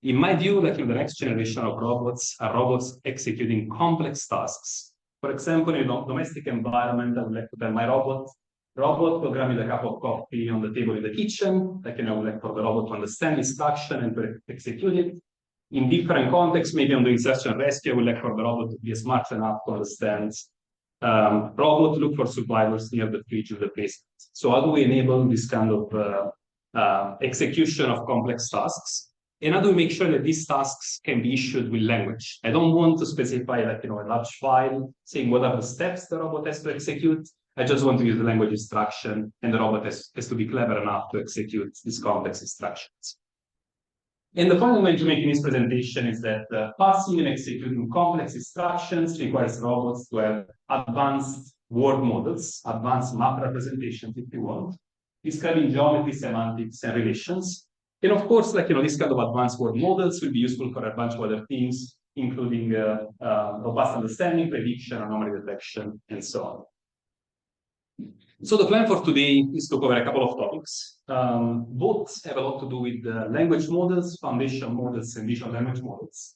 In my view, like in the next generation of robots are robots executing complex tasks. For example, in a domestic environment, I would like to tell my robot, go grab me the cup of coffee on the table in the kitchen. Like, I would like for the robot to understand instruction and to execute it. In different contexts, maybe on doing search and rescue, I would like for the robot to be smart enough to understand robot look for survivors near the fridge in the basement. So how do we enable this kind of execution of complex tasks? And how do we make sure that these tasks can be issued with language? I don't want to specify like a large file saying what are the steps the robot has to execute. I just want to use the language instruction, and the robot has to be clever enough to execute these complex instructions. And the point I'm going to make in this presentation is that parsing and executing complex instructions requires robots to have advanced word models, advanced map representations, if you want, describing geometry, semantics, and relations. And of course, like this kind of advanced word models will be useful for a bunch of other things, including robust understanding, prediction, anomaly detection, and so on. So the plan for today is to cover a couple of topics. Both have a lot to do with language models, foundation models, and visual language models.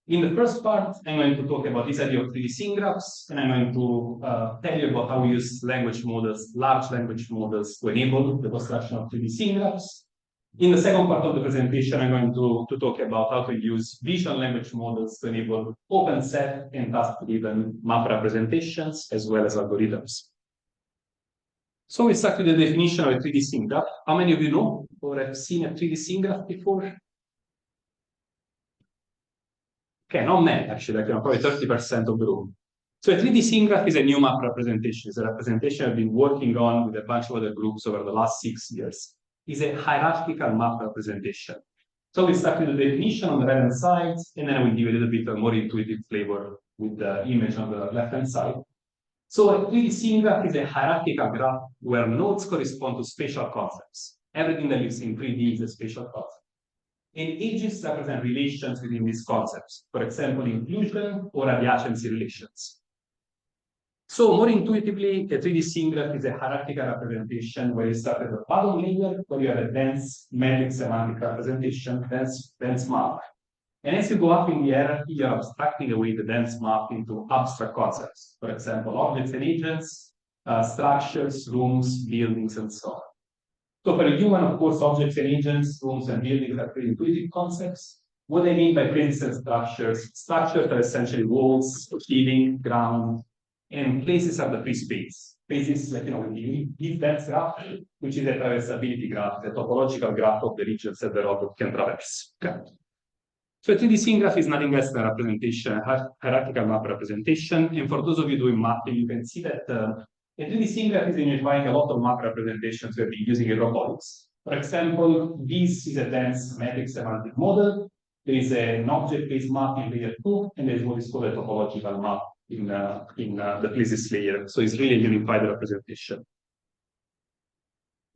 In the first part, I'm going to talk about this idea of 3D scene graphs, and I'm going to tell you about how we use language models, large language models, to enable the construction of 3D scene graphs. In the second part of the presentation, I'm going to talk about how to use visual language models to enable open set and task-driven map representations, as well as algorithms. So we start with the definition of a 3D scene graph. How many of you know or have seen a 3D scene graph before? Okay, not many actually, like probably 30% of the room. So a 3D scene graph is a new map representation. It's a representation I've been working on with a bunch of other groups over the last 6 years. It's a hierarchical map representation. So we start with the definition on the right-hand side, and then I will give you a little bit of more intuitive flavor with the image on the left-hand side. So a 3D scene graph is a hierarchical graph where nodes correspond to spatial concepts. Everything that lives in 3D is a spatial concept. And edges represent relations within these concepts, for example, inclusion or adjacency relations. So more intuitively, a 3D scene graph is a hierarchical representation where you start at the bottom layer, where you have a dense metric-semantic representation, dense map. And as you go up in the hierarchy, you're abstracting away the dense map into abstract concepts. For example, objects and agents, structures, rooms, buildings, and so on. So for a human, of course, objects and agents, rooms and buildings are pretty intuitive concepts. What I mean by places and structures are essentially walls, ceiling, ground, and places are the free space. Places, like, we give dense graph, which is a traversability graph, the topological graph of the regions that the robot can traverse. Okay. So a 3D scene graph is nothing less than a representation, a hierarchical map representation. And for those of you doing mapping, you can see that a 3D scene graph is unifying a lot of map representations we've been using in robotics. For example, this is a dense metric-semantic model. There is an object-based map in layer 2, and there is what is called a topological map in the places layer. So it's really a unified representation.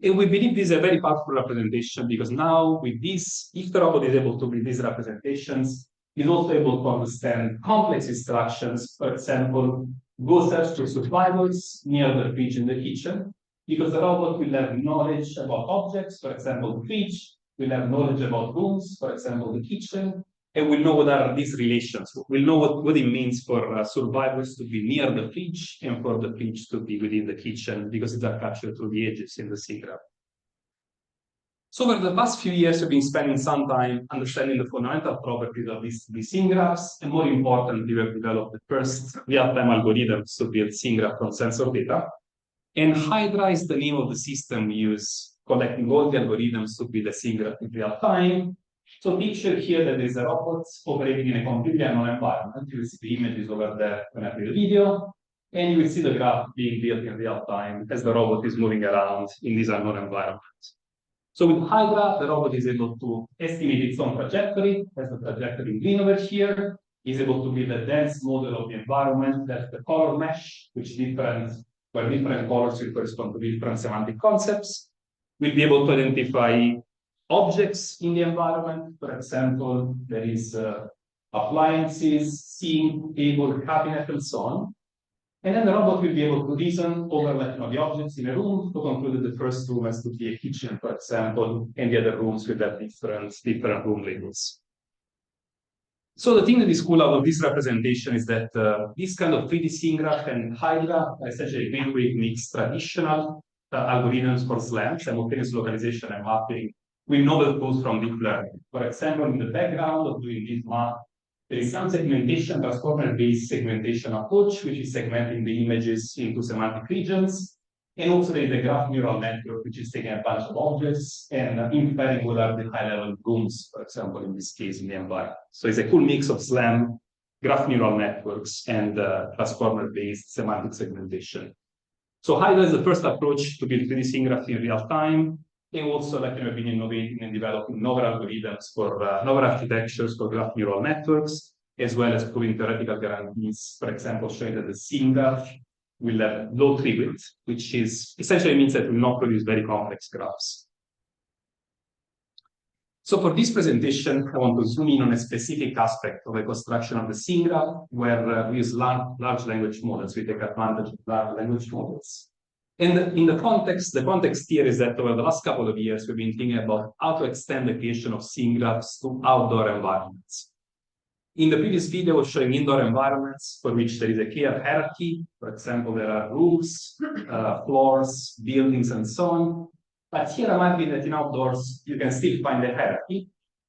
And we believe this is a very powerful representation because now with this, if the robot is able to build these representations, it's also able to understand complex instructions. For example, go search for survivors near the fridge in the kitchen, because the robot will have knowledge about objects, for example, the fridge, will have knowledge about rooms, for example, the kitchen, and we'll know what are these relations. We'll know what it means for survivors to be near the fridge and for the fridge to be within the kitchen, because it's captured through the edges in the scene graph. So over the past few years, we've been spending some time understanding the fundamental properties of these scene graphs, and more importantly, we have developed the first real-time algorithms to build scene graph from sensor data. And Hydra is the name of the system we use, collecting all the algorithms to build a scene graph in real time. So picture here that there's a robot operating in a completely unknown environment. You will see the images over there when I play the video, and you will see the graph being built in real time as the robot is moving around in this unknown environment. So with Hydra, the robot is able to estimate its own trajectory, as the trajectory in green over here, is able to build a dense model of the environment, that's the color mesh, where different colors will correspond to different semantic concepts. We'll be able to identify objects in the environment. For example, there is appliances, sink, table, cabinet, and so on. And then the robot will be able to reason over the objects in a room to conclude that the first room has to be a kitchen, for example, and the other rooms will have different room labels. So the thing that is cool out of this representation is that this kind of 3D scene graph and Hydra are essentially a great way to mix traditional algorithms for SLAM, simultaneous localization and mapping, with novel tools from deep learning. For example, in the background of doing this map, there is some segmentation, transformer-based segmentation approach, which is segmenting the images into semantic regions. And also there is a graph neural network, which is taking a bunch of objects and inferring what are the high-level rooms, for example, in this case, in the environment. So it's a cool mix of SLAM, graph neural networks, and transformer-based semantic segmentation. So Hydra is the first approach to build 3D scene graphs in real time, and also, been innovating and developing novel algorithms for novel architectures for graph neural networks, as well as proving theoretical guarantees, for example, showing that the scene graph will have low tree width, which is essentially means that it will not produce very complex graphs. So for this presentation, I want to zoom in on a specific aspect of the construction of the scene graph, where we use large language models. We take advantage of large language models. And in the context here is that over the last couple of years, we've been thinking about how to extend the creation of scene graphs to outdoor environments. In the previous video, I was showing indoor environments for which there is a clear hierarchy. For example, there are roofs, floors, buildings, and so on. But here I'm arguing that in outdoors, you can still find a hierarchy.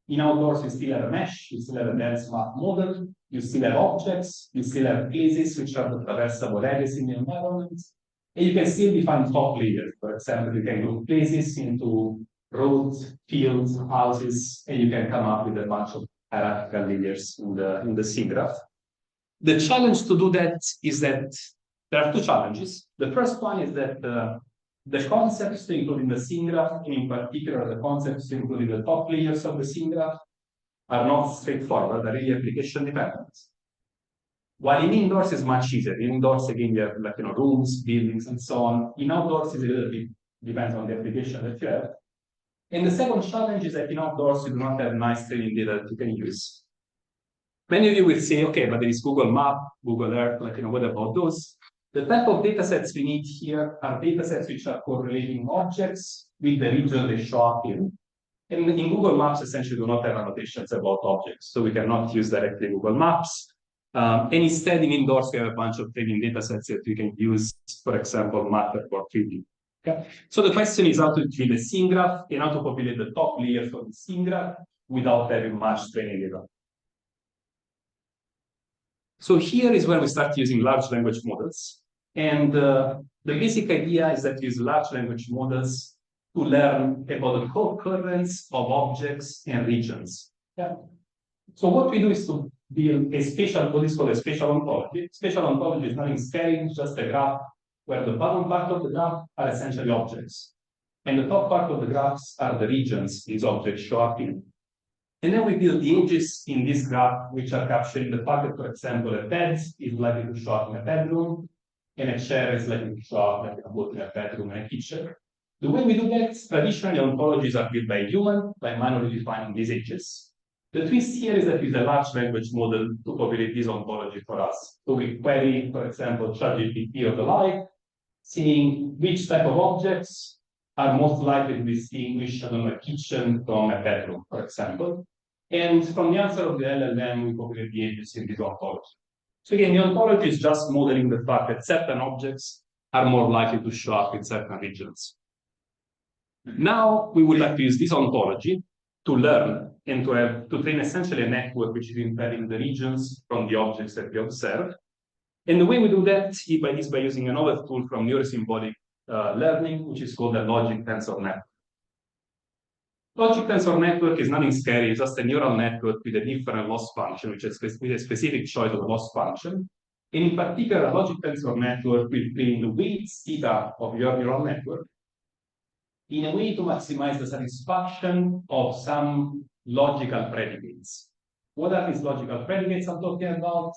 In outdoors, you still have a mesh, you still have a dense map model, you still have objects, you still have places which are the traversable areas in the environment. And you can still define top layers. For example, you can group places into roads, fields, houses, and you can come up with a bunch of hierarchical layers in the scene graph. The challenge to do that is that there are two challenges. The first one is that the concepts to include in the scene graph, and in particular the concepts to include in the top layers of the scene graph, are not straightforward, they're really application dependent. While in indoors is much easier. In indoors, again, you have rooms, buildings, and so on. In outdoors, is a little bit depends on the application that you have. And the second challenge is that in outdoors, you do not have nice training data that you can use. Many of you will say, okay, but there is Google Map, Google Earth, what about those? The type of data sets we need here are data sets which are correlating objects with the region they show up in. And in Google Maps, essentially, do not have annotations about objects. So we cannot use directly Google Maps. And instead, in indoors, we have a bunch of training data sets that we can use, for example, Matterport 3D. Okay? So the question is how to create a scene graph and how to populate the top layers of the scene graph without having much training data. So here is where we start using large language models. And the basic idea is that we use large language models to learn about the co-occurrence of objects and regions. Yeah. So what we do is to build a spatial, what is called a spatial ontology. Spatial ontology is nothing scary, it's just a graph where the bottom part of the graph are essentially objects. And the top part of the graphs are the regions these objects show up in. And then we build the edges in this graph, which are capturing the fact that, for example, a bed is likely to show up in a bedroom, and a chair is likely to show up both in a bedroom and a kitchen. The way we do that, traditionally, ontologies are built by a human, by manually defining these edges. The twist here is that we use a large language model to populate this ontology for us. So we query, for example, ChatGPT or the like, seeing which type of objects are most likely to distinguish, a kitchen from a bedroom, for example. And from the answer of the LLM, we populate the edges in this ontology. So again, the ontology is just modeling the fact that certain objects are more likely to show up in certain regions. Now, we would like to use this ontology to learn and to train essentially a network which is inferring the regions from the objects that we observe. And the way we do that is by using another tool from neurosymbolic learning, which is called the logic tensor network. Logic tensor network is nothing scary, it's just a neural network with a different loss function, which is with a specific choice of loss function. And in particular, a logic tensor network will train the weights theta of your neural network in a way to maximize the satisfaction of some logical predicates. What are these logical predicates I'm talking about?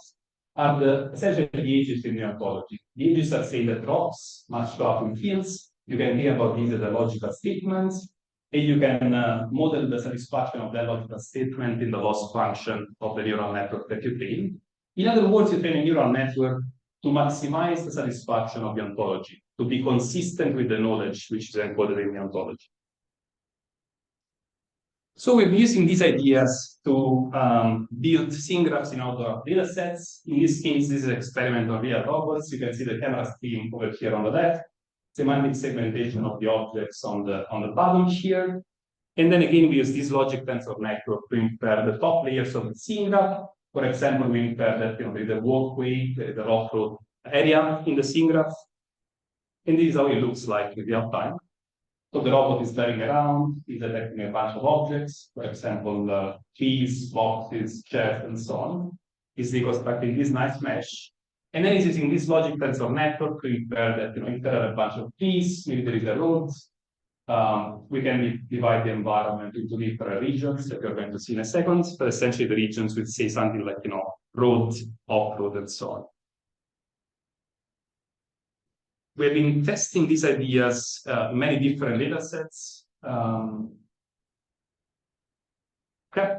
Are essentially the edges in the ontology. The edges are saying that rocks must show up in fields. You can think about these as a logical statement, and you can model the satisfaction of that logical statement in the loss function of the neural network that you train. In other words, you train a neural network to maximize the satisfaction of the ontology, to be consistent with the knowledge which is encoded in the ontology. So we're using these ideas to build scene graphs in outdoor data sets. In this case, this is an experiment on real robots. You can see the camera stream over here on the left, semantic segmentation of the objects on the bottom here. And then again, we use this logic tensor network to infer the top layers of the scene graph. For example, we infer that the walkway, the off-road area in the scene graph. And this is how it looks like in real time. So the robot is driving around, is detecting a bunch of objects, for example, keys, boxes, chairs, and so on. Is reconstructing this nice mesh. And then it's using this logic tensor network to infer that, if there are a bunch of keys, maybe there is a road, we can divide the environment into different regions that we're going to see in a second, but essentially the regions would say something like, road, off-road, and so on. We've been testing these ideas in many different data sets. Okay.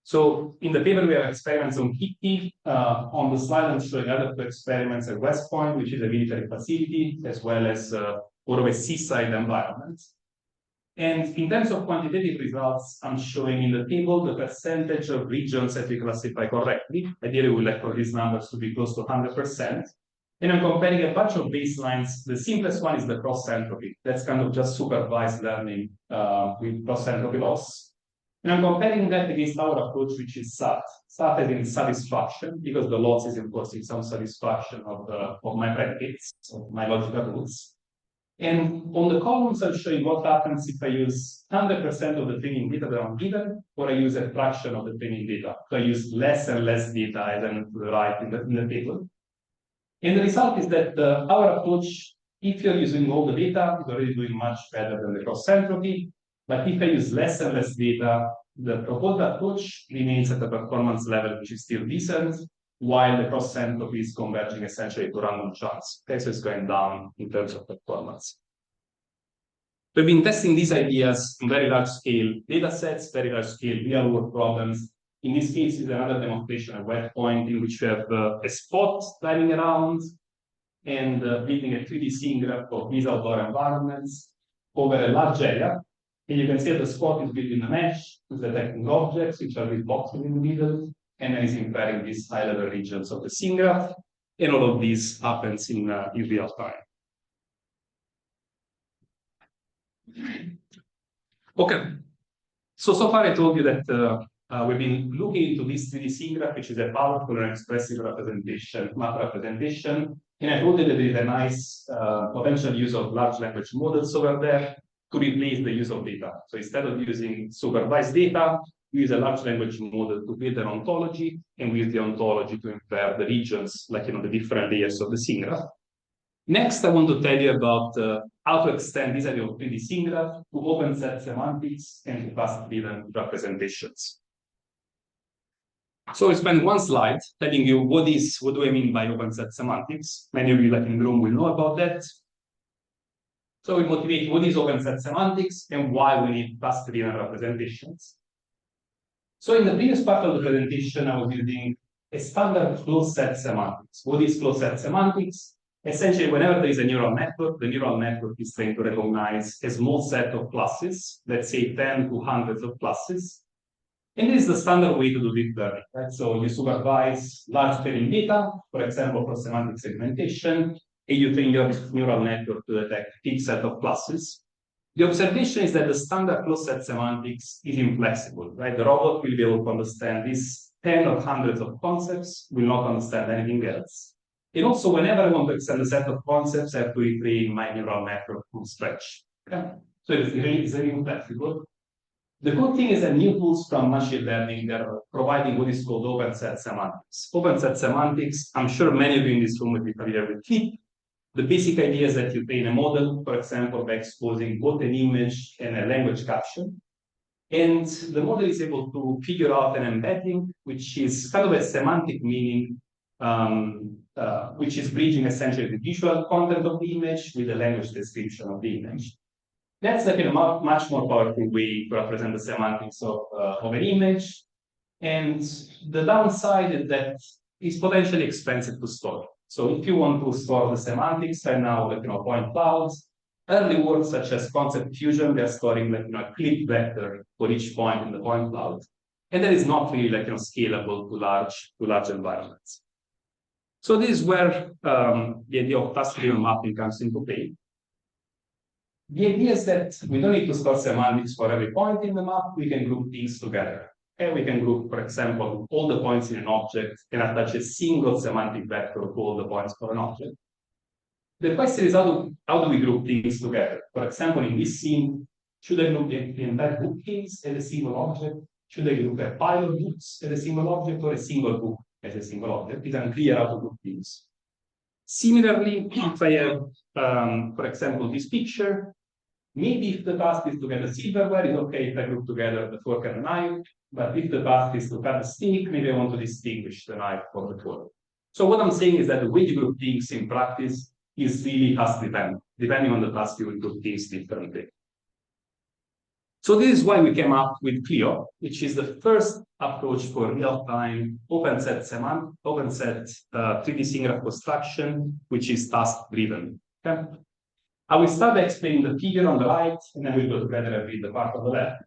So in the paper, we have experiments on Kitty. On the slide, I'm showing other two experiments at West Point, which is a military facility, as well as more of a seaside environment. And in terms of quantitative results, I'm showing in the table the percentage of regions that we classify correctly. Ideally, we like for these numbers to be close to 100%. And I'm comparing a bunch of baselines. The simplest one is the cross-entropy. That's kind of just supervised learning with cross-entropy loss. And I'm comparing that against our approach, which is SAT. SAT is in satisfaction, because the loss is enforcing some satisfaction of my predicates, of my logical rules. And on the columns, I'm showing what happens if I use 100% of the training data that I'm given, or I use a fraction of the training data. So I use less and less data as I'm to the right in the table. And the result is that our approach, if you're using all the data, is already doing much better than the cross-entropy. But if I use less and less data, the proposed approach remains at a performance level which is still decent, while the cross-entropy is converging essentially to random chance. Okay, so it's going down in terms of performance. We've been testing these ideas in very large-scale data sets, very large-scale real-world problems. In this case, is another demonstration at West Point in which we have a spot driving around and building a 3D scene graph of these outdoor environments over a large area. And you can see that the spot is built in a mesh, is detecting objects, which are these boxes in the middle, and then is inferring these high-level regions of the scene graph. And all of this happens in real time. Okay. So far I told you that we've been looking into this 3D scene graph, which is a powerful and expressive representation, map representation. And I told you that there is a nice potential use of large language models over there to replace the use of data. So instead of using supervised data, we use a large language model to build an ontology, and we use the ontology to infer the regions, like the different layers of the scene graph. Next, I want to tell you about how to extend this idea of 3D scene graph to open set semantics and to class-driven representations. So I spent one slide telling you what do I mean by open set semantics. Many of you like in the room will know about that. So we motivate what is open set semantics and why we need class-driven representations. So in the previous part of the presentation, I was using a standard closed set semantics. What is closed set semantics? Essentially, whenever there is a neural network, the neural network is trying to recognize a small set of classes, let's say 10 to hundreds of classes. And this is the standard way to do deep learning, right? So you supervise large training data, for example, for semantic segmentation, and you train your neural network to detect a big set of classes. The observation is that the standard closed set semantics is inflexible, right? The robot will be able to understand these 10 or hundreds of concepts, will not understand anything else. And also, whenever I want to extend a set of concepts, I have to retrain my neural network from scratch. Okay? So it's very inflexible. The good thing is that new tools from machine learning, they're providing what is called open set semantics. Open set semantics, I'm sure many of you in this room will be familiar with FLIP. The basic idea is that you train a model, for example, by exposing both an image and a language caption. And the model is able to figure out an embedding, which is kind of a semantic meaning, which is bridging essentially the visual content of the image with the language description of the image. That's like a much more powerful way to represent the semantics of an image. And the downside is that it's potentially expensive to store. So if you want to store the semantics right now, like, point clouds, early works such as concept fusion, they're storing like, a clip vector for each point in the point cloud. And that is not really like, scalable to large environments. So this is where the idea of task-driven mapping comes into play. The idea is that we don't need to store semantics for every point in the map. We can group things together. And we can group, for example, all the points in an object and attach a single semantic vector to all the points for an object. The question is, how do we group things together? For example, in this scene, should I group the entire bookcase as a single object? Should I group a pile of books as a single object or a single book as a single object? It's unclear how to group things. Similarly, if I have, for example, this picture, maybe if the task is to get a silverware, it's okay if I group together the fork and the knife. But if the task is to cut a stick, maybe I want to distinguish the knife from the fork. So what I'm saying is that the way you group things in practice is really task dependent. Depending on the task, you will group things differently. So this is why we came up with Clio, which is the first approach for real-time open set 3D scene graph construction, which is task-driven. Okay? I will start by explaining the figure on the right, and then we'll go together and read the part of the left.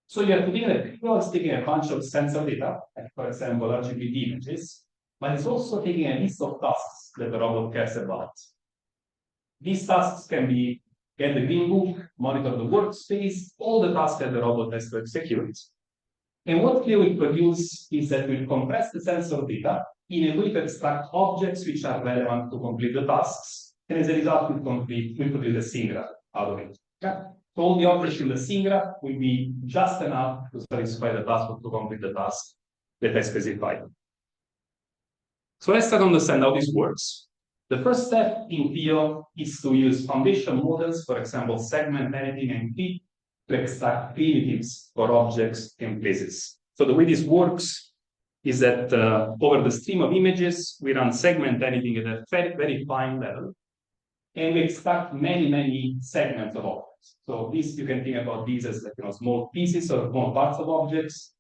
So you have to think that Clio is taking a bunch of sensor data, like for example, RGB images, but it's also taking a list of tasks that the robot cares about. These tasks can be get the green book, monitor the workspace, all the tasks that the robot has to execute. And what Clio will produce is that we'll compress the sensor data in a way to extract objects which are relevant to complete the tasks. And as a result, we produce a scene graph out of it. Okay? So all the objects in the scene graph will be just enough to satisfy the task or to complete the task that I specified. So let's start to understand how this works. The first step in Clio is to use foundation models, for example, segment editing and fit, to extract primitives for objects and places. So the way this works is that over the stream of images, we run segment editing at a very, very fine level, and we extract many, many segments of objects. So this, you can think about these as like, small pieces or small parts of objects,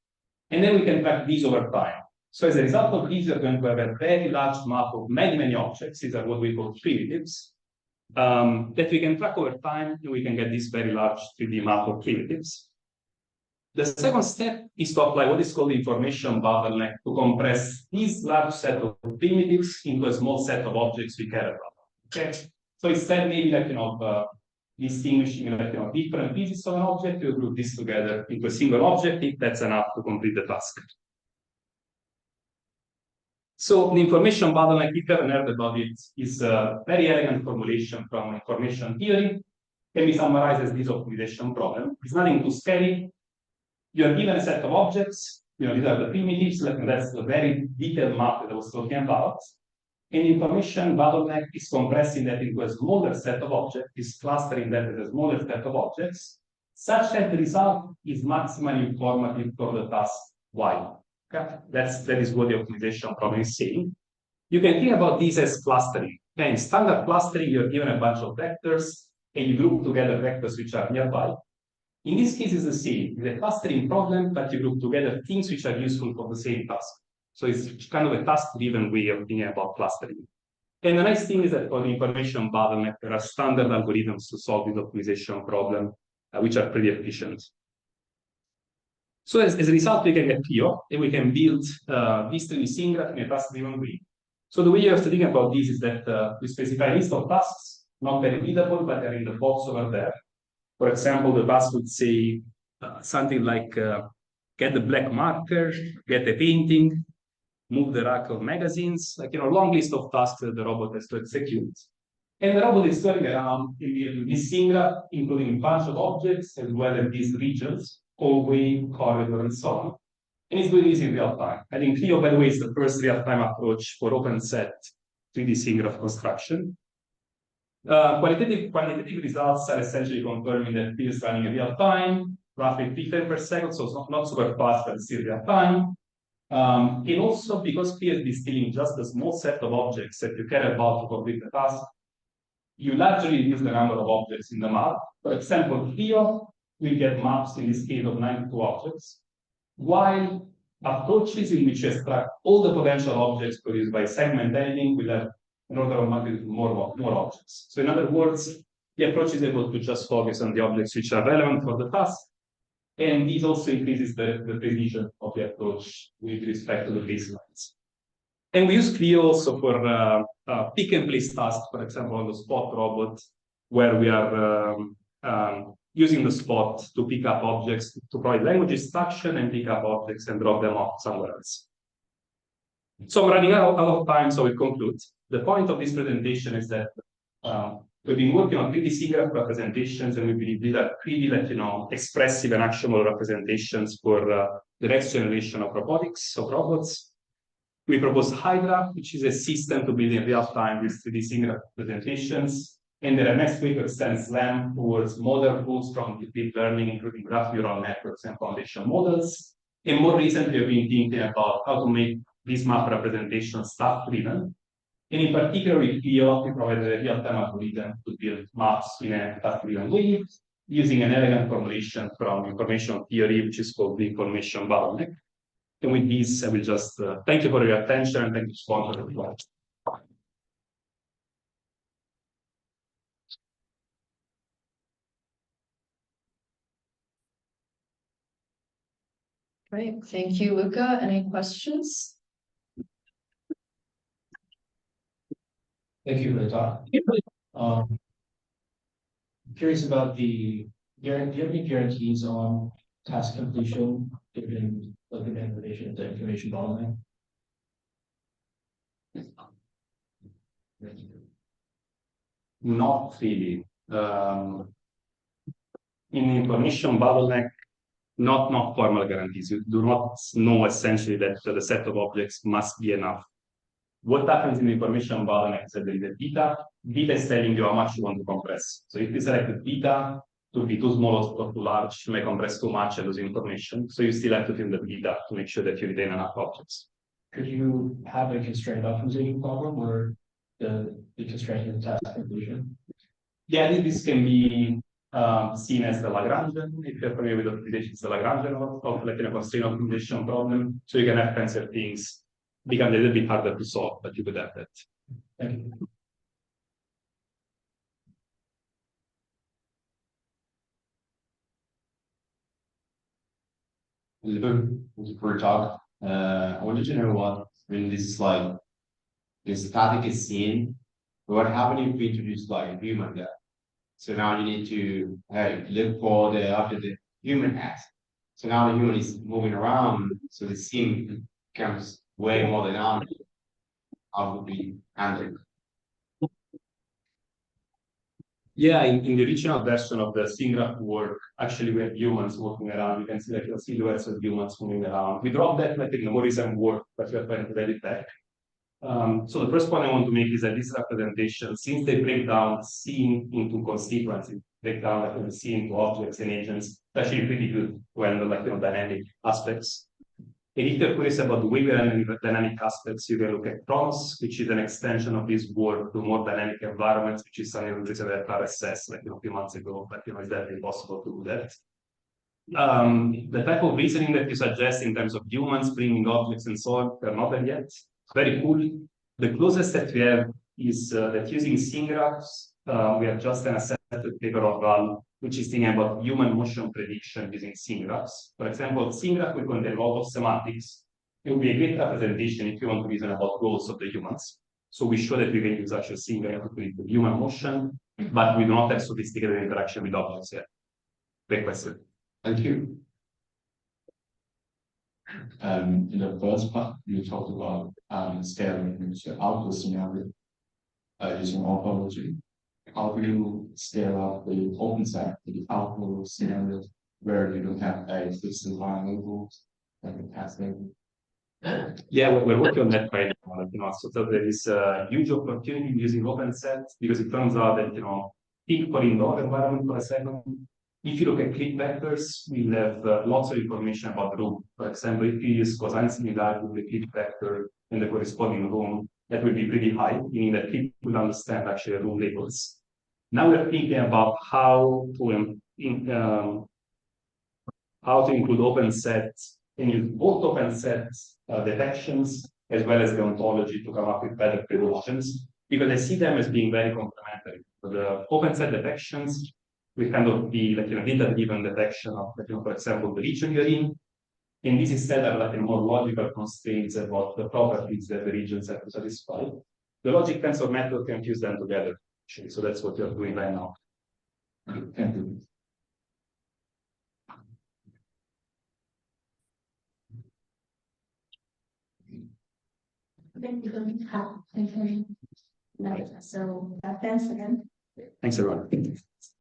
and then we can track these over time. So as a result of this, you're going to have a very large map of many, many objects. These are what we call primitives that we can track over time, and we can get this very large 3D map of primitives. The second step is to apply what is called the information bottleneck to compress this large set of primitives into a small set of objects we care about. Okay? So instead, maybe like distinguishing different pieces of an object, you group this together into a single object if that's enough to complete the task. So the information bottleneck, if you haven't heard about it, is a very elegant formulation from information theory. Can be summarized as this optimization problem. It's nothing too scary. You are given a set of objects. These are the primitives. That's the very detailed map that I was talking about. And information bottleneck is compressing that into a smaller set of objects, is clustering that as a smaller set of objects, such that the result is maximally informative for the task Y. Okay? That is what the optimization problem is saying. You can think about this as clustering. Okay? In standard clustering, you're given a bunch of vectors, and you group together vectors which are nearby. In this case, it's the same. It's a clustering problem, but you group together things which are useful for the same task. So it's kind of a task-driven way of thinking about clustering. And the nice thing is that for the information bottleneck, there are standard algorithms to solve this optimization problem, which are pretty efficient. So as a result, we can get Clio, and we can build this 3D scene graph in a task-driven way. So the way you have to think about this is that we specify a list of tasks, not very readable, but they're in the box over there. For example, the task would say something like get the black marker, get a painting, move the rack of magazines, long list of tasks that the robot has to execute. And the robot is going around in this scene graph, including a bunch of objects, as well as these regions, hallway, corridor, and so on. And it's doing this in real time. I think Clio, by the way, is the first real-time approach for open set 3D scene graph construction. Quantitative results are essentially confirming that Clio is running in real time, roughly 3 frames per second, so it's not super fast, but still real time. And also, because Clio is distilling just a small set of objects that you care about to complete the task, you largely reduce the number of objects in the map. For example, Clio will get maps in this case of 92 objects, while approaches in which you extract all the potential objects produced by segment editing will have an order of magnitude more objects. So in other words, the approach is able to just focus on the objects which are relevant for the task, and this also increases the precision of the approach with respect to the baselines. And we use Clio also for pick and place tasks, for example, on the spot robot, where we are using the spot to pick up objects, to provide language instruction and pick up objects and drop them off somewhere else. So I'm running out of time, so we conclude. The point of this presentation is that we've been working on 3D SIGGRAPH representations, and we believe these are pretty, expressive and actionable representations for the next generation of robotics, of robots. We propose Hydra, which is a system to build in real time with 3D SIGGRAPH representations. And then next week, we extend SLAM towards modern tools from deep learning, including graph neural networks and foundation models. And more recently, we've been thinking about how to make these map representations staff-driven. And in particular, with Clio, we provided a real-time algorithm to build maps in a staff-driven way, using an elegant formulation from information theory, which is called the information bottleneck. And with this, I will just thank you for your attention and thank you, sponsor. Great, thank you, Luca. Any questions? Thank you for the talk. I'm curious about do you have any guarantees on task completion given like the information bottleneck? Not really. In information bottleneck, not formal guarantees. You do not know essentially that the set of objects must be enough. What happens in the information bottleneck is that there is a beta. Beta is telling you how much you want to compress. So if you select the beta to be too small or too large, you may compress too much and lose information. So you still have to fill the beta to make sure that you retain enough objects. Could you have a constraint optimization problem or the constraint in task completion? Yeah, this can be seen as the Lagrangian. If you're familiar with optimization, it's the Lagrangian of like a constraint optimization problem. So you can have tensor things become a little bit harder to solve, but you could have that. Thank you. For your talk. I wanted to know what when this slide, the static is seen. What happens if we introduce like a human there? So now you need to look for the after the human has. So now the human is moving around, so the scene becomes way more dynamic. How would be handled? Yeah, in the original version of the SIGGRAPH work, actually we have humans walking around. You can see like the silhouettes of humans moving around. We dropped that like in the more recent work, but we are trying to get it back. So the first point I want to make is that this representation, since they break down scene into constituencies, break down like the scene into objects and agents, it's actually pretty good when like dynamic aspects. And if you're curious about the way we are dynamic aspects, you can look at Kronos, which is an extension of this work to more dynamic environments, which is something we presented at RSS like a few months ago, but it's definitely possible to do that. The type of reasoning that you suggest in terms of humans bringing objects and so on, they're not there yet. It's very cool. The closest that we have is that using SIGGRAPHs, we have just an accepted paper of Val, which is thinking about human motion prediction using SIGGRAPHs. For example, SIGGRAPH will contain a lot of semantics. It would be a great representation if you want to reason about goals of the humans. So we show that we can use actual SIGGRAPH to predict human motion, but we do not have sophisticated interaction with objects yet. Great question. Thank you. In the first part, you talked about scaling into output scenario using Autonomy. How do you scale up the OpenSet to the output scenarios where you don't have a fixed environment like the testing? Yeah, we're working on that right now. So there is a huge opportunity using OpenSet because it turns out that think for indoor environment for a second. If you look at click vectors, we'll have lots of information about the room. For example, if you use cosine similarity with the click vector and the corresponding room, that will be pretty high, meaning that people will understand actually room labels. Now we're thinking about how to include OpenSet can use both open sets detections as well as the ontology to come up with better predictions, because I see them as being very complementary. So the open set detections will kind of be like a data-driven detection of, for example, the region you're in. And this instead are like more logical constraints about the properties that the regions have to satisfy. The logic tensor method can fuse them together, actually. So that's what you're doing right now. Thank you. So thanks again. Thanks, everyone.